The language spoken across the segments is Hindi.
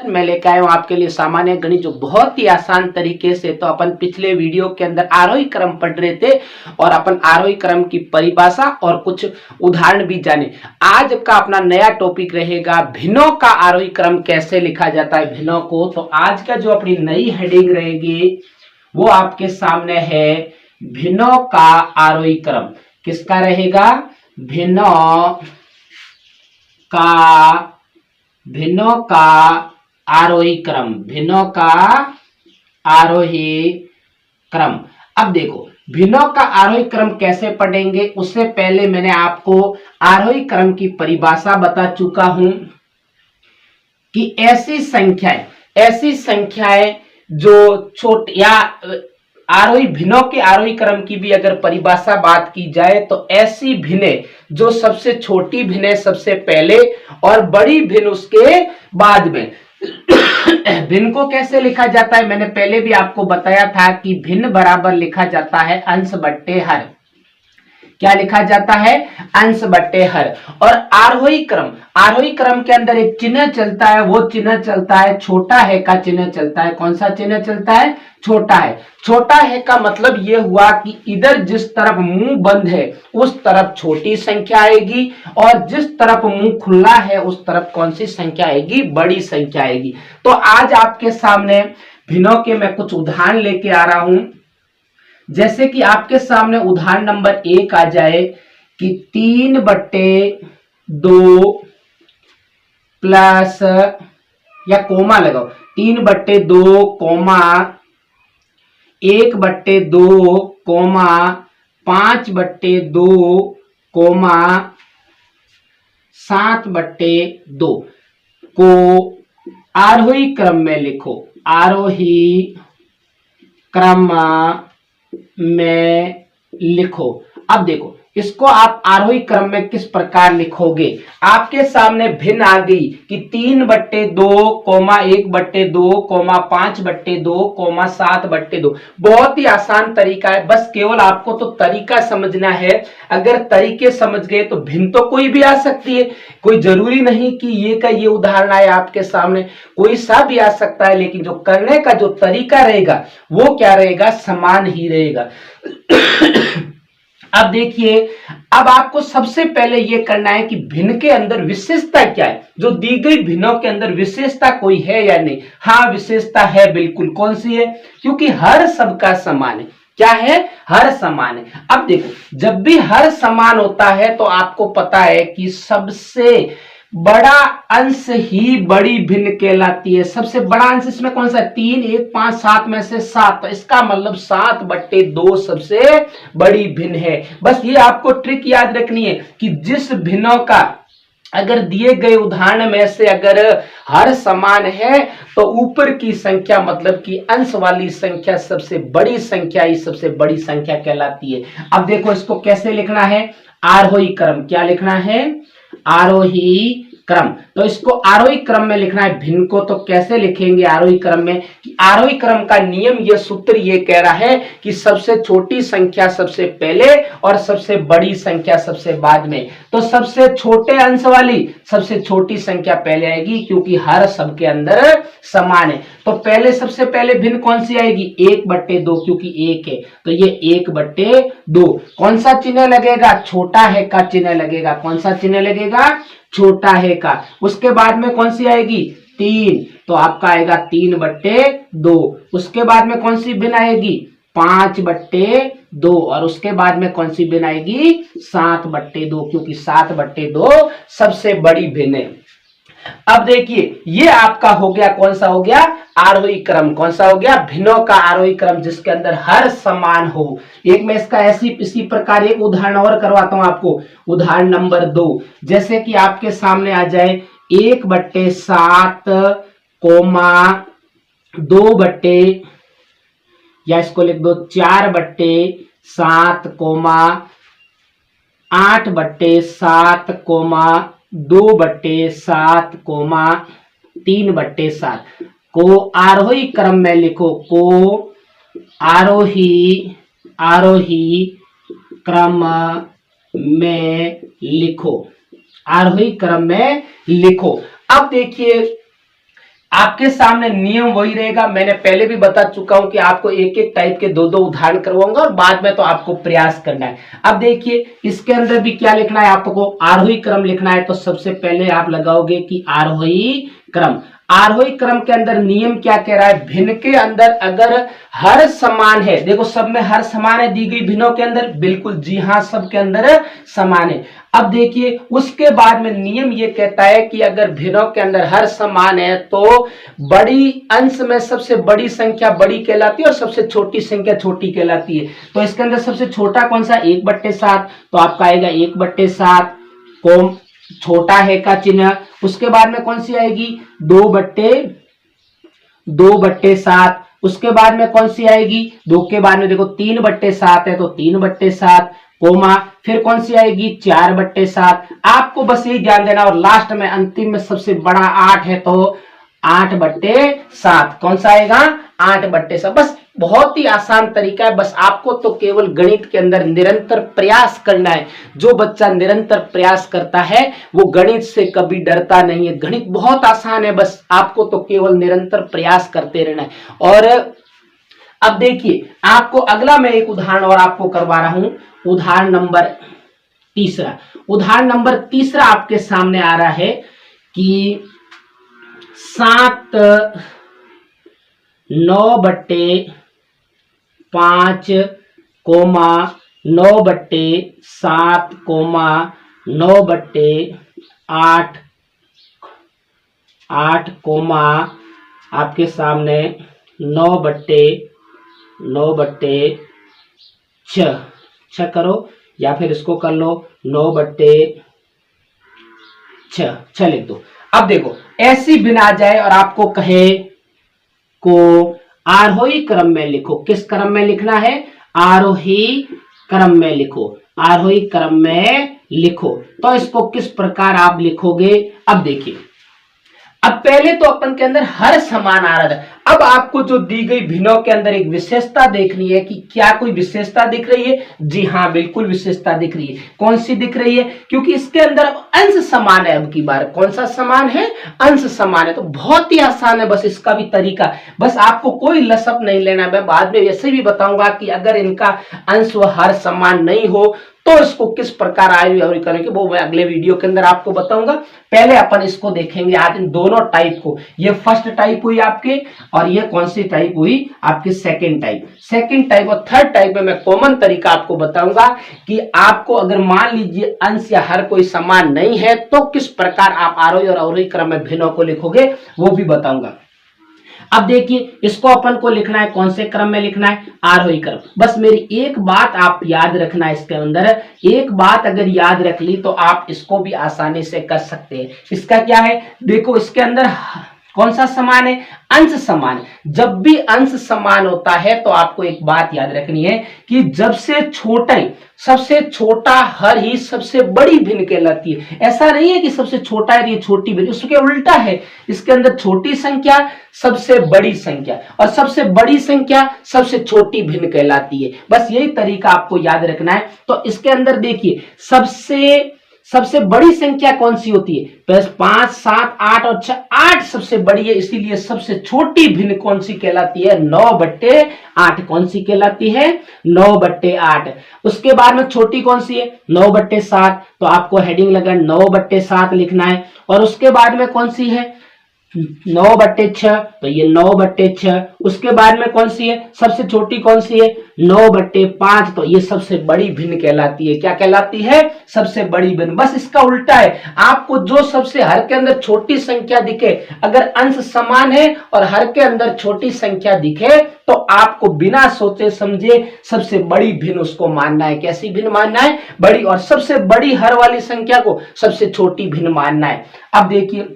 मैं लेकर आया हूं आपके लिए सामान्य गणित, जो बहुत ही आसान तरीके से। तो अपन पिछले वीडियो के अंदर आरोही क्रम पढ़ रहे थे और अपन आरोही क्रम की परिभाषा और कुछ उदाहरण भी जाने। आज का अपना नया टॉपिक रहेगा भिन्नों का आरोही क्रम कैसे लिखा जाता है भिन्नों को। तो आज का जो अपनी नई हेडिंग रहेगी वो आपके सामने है भिन्नों का आरोही क्रम। किसका रहेगा? भिन्नों का आरोही क्रम। भिन्नों का आरोही क्रम। अब देखो भिन्नों का आरोही क्रम कैसे पढ़ेंगे, उससे पहले मैंने आपको आरोही क्रम की परिभाषा बता चुका हूं कि ऐसी संख्याएं जो छोटी या आरोही भिन्नों के आरोही क्रम की भी अगर परिभाषा बात की जाए तो ऐसी भिन्नें जो सबसे छोटी भिन्नें सबसे पहले और बड़ी भिन्न उसके बाद में। भिन्न को कैसे लिखा जाता है मैंने पहले भी आपको बताया था कि भिन्न बराबर लिखा जाता है अंश बट्टे हर। क्या लिखा जाता है? अंश बट्टे हर। और आरोही क्रम के अंदर एक चिन्ह चलता है, वो चिन्ह चलता है छोटा है का चिन्ह चलता है। कौन सा चिन्ह चलता है? छोटा है। छोटा है का मतलब ये हुआ कि इधर जिस तरफ मुंह बंद है उस तरफ छोटी संख्या आएगी और जिस तरफ मुंह खुला है उस तरफ कौन सी संख्या आएगी? बड़ी संख्या आएगी। तो आज आपके सामने भिन्नों के मैं कुछ उदाहरण लेके आ रहा हूं। जैसे कि आपके सामने उदाहरण नंबर 1 आ जाए कि 3/2 प्लस या कोमा लगाओ 3/2 कोमा 1/2 कोमा 5/2 कोमा 7/2 को आरोही क्रम में लिखो। आरोही क्रम में लिखो। अब देखो इसको आप आरोही क्रम में किस प्रकार लिखोगे। आपके सामने भिन्न आ गई कि 3/2 कोमा 1/2 कोमा 5/2 कोमा 7/2। बहुत ही आसान तरीका है, बस केवल आपको तो तरीका समझना है। अगर तरीके समझ गए तो भिन्न तो कोई भी आ सकती है, कोई जरूरी नहीं कि ये का ये उदाहरण आए आपके सामने, कोई सा भी आ सकता है। लेकिन जो करने का जो तरीका रहेगा वो क्या रहेगा? समान ही रहेगा। अब देखिए, अब आपको सबसे पहले यह करना है कि भिन्न के अंदर विशेषता क्या है। जो दी गई भिन्नों के अंदर विशेषता कोई है या नहीं? हाँ, विशेषता है बिल्कुल। कौन सी है? क्योंकि हर सबका समान है। क्या है? हर समान है। अब देखो जब भी हर समान होता है तो आपको पता है कि सबसे बड़ा अंश ही बड़ी भिन्न कहलाती है। सबसे बड़ा अंश इसमें कौन सा है? 3, 1, 5, 7 में से 7। तो इसका मतलब 7/2 सबसे बड़ी भिन्न है। बस ये आपको ट्रिक याद रखनी है कि जिस भिन्नों का अगर दिए गए उदाहरण में से अगर हर समान है तो ऊपर की संख्या मतलब कि अंश वाली संख्या सबसे बड़ी संख्या ही सबसे बड़ी संख्या कहलाती है। अब देखो इसको कैसे लिखना है? आरोही क्रम। क्या लिखना है? आरोही क्रम। तो इसको आरोही क्रम में लिखना है। भिन्न को तो कैसे लिखेंगे आरोही क्रम में? कि आरोही क्रम का नियम, ये सूत्र ये कह रहा है कि सबसे छोटी संख्या सबसे पहले और सबसे बड़ी संख्या सबसे बाद में। तो सबसे छोटे अंश वाली सबसे छोटी संख्या पहले आएगी क्योंकि हर सबके अंदर समान है। तो पहले सबसे पहले भिन्न कौन सी आएगी? 1/2 क्योंकि 1 है तो ये 1/2। कौन सा चिन्ह लगेगा? छोटा है का चिन्ह लगेगा। कौन सा चिन्ह लगेगा? छोटा है का। उसके बाद में कौन सी आएगी? 3, तो आपका आएगा 3/2। उसके बाद में कौन सी भिन्न आएगी? 5/2। और उसके बाद में कौन सी भिन्न आएगी? 7/2 क्योंकि 7/2 सबसे बड़ी भिन्न है। अब देखिए ये आपका हो गया, कौन सा हो गया? आरोही क्रम। कौन सा हो गया? भिन्नों का आरोही क्रम जिसके अंदर हर समान हो। एक मैं इसका इसी प्रकार एक उदाहरण और करवाता हूं आपको। उदाहरण नंबर 2, जैसे कि आपके सामने आ जाए 1/7 कोमा 2 या इसको लिख दो 4/7 कोमा 8/7 कोमा 2/7 कोमा 3/7 को आरोही क्रम में लिखो। को आरोही क्रम में लिखो। आरोही क्रम में लिखो। अब देखिए आपके सामने नियम वही रहेगा, मैंने पहले भी बता चुका हूं कि आपको एक एक टाइप के दो दो उदाहरण करवाऊंगा और बाद में तो आपको प्रयास करना है। अब देखिए इसके अंदर भी क्या लिखना है, आपको आरोही क्रम लिखना है। तो सबसे पहले आप लगाओगे कि आरोही क्रम। आरोही क्रम के अंदर नियम क्या कह रहा है, भिन्न के अंदर अगर हर समान है, देखो सब में हर समान है दी गई भिन्नों के अंदर, बिल्कुल जी हाँ सब के अंदर समान है। अब देखिए उसके बाद में नियम ये कहता है कि अगर भिन्नों के अंदर हर समान है तो बड़ी अंश में सबसे बड़ी संख्या बड़ी कहलाती है और सबसे छोटी संख्या छोटी कहलाती है। तो इसके अंदर सबसे छोटा कौन सा, 1/7, तो आपका आएगा 1/7 को छोटा है का चिन्ह। उसके बाद में कौन सी आएगी, 2/7। उसके बाद में कौन सी आएगी, 2 के बाद में देखो 3/7 है तो 3/7 कोमा, फिर कौन सी आएगी 4/7। आपको बस ये ध्यान देना, और लास्ट में अंतिम में सबसे बड़ा 8 है तो 8/7 कौन सा आएगा, 8/7। बस बहुत ही आसान तरीका है, बस आपको तो केवल गणित के अंदर निरंतर प्रयास करना है। जो बच्चा निरंतर प्रयास करता है वो गणित से कभी डरता नहीं है। गणित बहुत आसान है, बस आपको तो केवल निरंतर प्रयास करते रहना है। और अब देखिए आपको अगला मैं एक उदाहरण और आपको करवा रहा हूं, उदाहरण नंबर तीसरा। उदाहरण नंबर तीसरा आपके सामने आ रहा है कि 9/5 कोमा 9/7 कोमा 9/8 कोमा आपके सामने 9/6 करो, या फिर इसको कर लो 9/6 लिख दो। अब देखो ऐसी भिन्न आ जाए और आपको कहे को आरोही क्रम में लिखो। किस क्रम में लिखना है, आरोही क्रम में लिखो, आरोही क्रम में लिखो। तो इसको किस प्रकार आप लिखोगे, अब देखिए। अब पहले तो अपन के अंदर हर समान आ रहा था, अब आपको जो दी गई भिन्नों के अंदर एक विशेषता देखनी है कि क्या कोई विशेषता दिख रही है। जी हाँ बिल्कुल विशेषता दिख रही है। कौन सी दिख रही है, क्योंकि इसके अंदर अब अंश समान है। अब की बार कौन सा समान है, अंश समान है। तो बहुत ही आसान है, बस इसका भी तरीका, बस आपको कोई लसप नहीं लेना। मैं बाद में वैसे भी बताऊंगा कि अगर इनका अंश व हर समान नहीं हो तो इसको किस प्रकार आरोही करेंगे, वो मैं अगले वीडियो के अंदर आपको बताऊंगा। पहले अपन इसको देखेंगे आज इन दोनों टाइप को। ये फर्स्ट टाइप हुई आपके, और ये कौन सी टाइप हुई आपकी, सेकंड टाइप। सेकंड टाइप और थर्ड टाइप में मैं कॉमन तरीका आपको बताऊंगा कि आपको अगर मान लीजिए अंश या हर कोई समान नहीं है तो किस प्रकार आप आरोही और अवरोही क्रम में भिन्नों को लिखोगे, वो भी बताऊंगा। अब देखिए इसको अपन को लिखना है कौन से क्रम में लिखना है, आरोही क्रम। बस मेरी एक बात आप याद रखना है, इसके अंदर एक बात अगर याद रख ली तो आप इसको भी आसानी से कर सकते हैं। इसका क्या है, देखो इसके अंदर कौन सा समान है, अंश समान। जब भी अंश समान होता है तो आपको एक बात याद रखनी है कि जब से छोटा ही सबसे छोटा हर ही सबसे बड़ी भिन्न कहलाती है। ऐसा नहीं है कि सबसे छोटा है ये छोटी भिन्न, उसके उल्टा है। इसके अंदर छोटी संख्या सबसे बड़ी संख्या और सबसे बड़ी संख्या सबसे छोटी भिन्न कहलाती है। बस यही तरीका आपको याद रखना है। तो इसके अंदर देखिए सबसे बड़ी संख्या कौन सी होती है, प्लस 5, 7, 8 और 6। 8 सबसे बड़ी है, इसीलिए सबसे छोटी भिन्न कौन सी कहलाती है, 9/8। कौन सी कहलाती है, 9/8। उसके बाद में छोटी कौन सी है, 9/7। तो आपको हेडिंग लगा 9/7 लिखना है। और उसके बाद में कौन सी है, 9/6, तो ये 9/6। उसके बाद में कौन सी है, सबसे छोटी कौन सी है, 9/5। तो ये सबसे बड़ी भिन्न कहलाती है। क्या कहलाती है, सबसे बड़ी भिन्न। बस इसका उल्टा है, आपको जो सबसे हर के अंदर छोटी संख्या दिखे, अगर अंश समान है और हर के अंदर छोटी संख्या दिखे तो आपको बिना सोचे समझे सबसे बड़ी भिन्न उसको मानना है। कैसी भिन्न मानना है, बड़ी। और सबसे बड़ी हर वाली संख्या को सबसे छोटी भिन्न मानना है। अब देखिए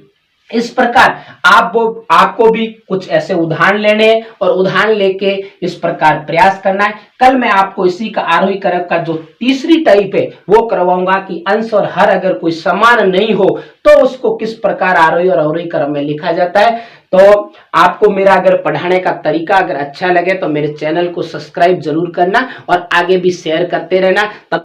इस प्रकार आपको भी कुछ ऐसे उदाहरण लेने हैं और उदाहरण लेके इस प्रकार प्रयास करना है। कल मैं आपको इसी का आरोही क्रम का जो तीसरी टाइप है वो करवाऊंगा कि अंश और हर अगर कोई समान नहीं हो तो उसको किस प्रकार आरोही और अवरोही क्रम में लिखा जाता है। तो आपको मेरा अगर पढ़ाने का तरीका अगर अच्छा लगे तो मेरे चैनल को सब्सक्राइब जरूर करना और आगे भी शेयर करते रहना।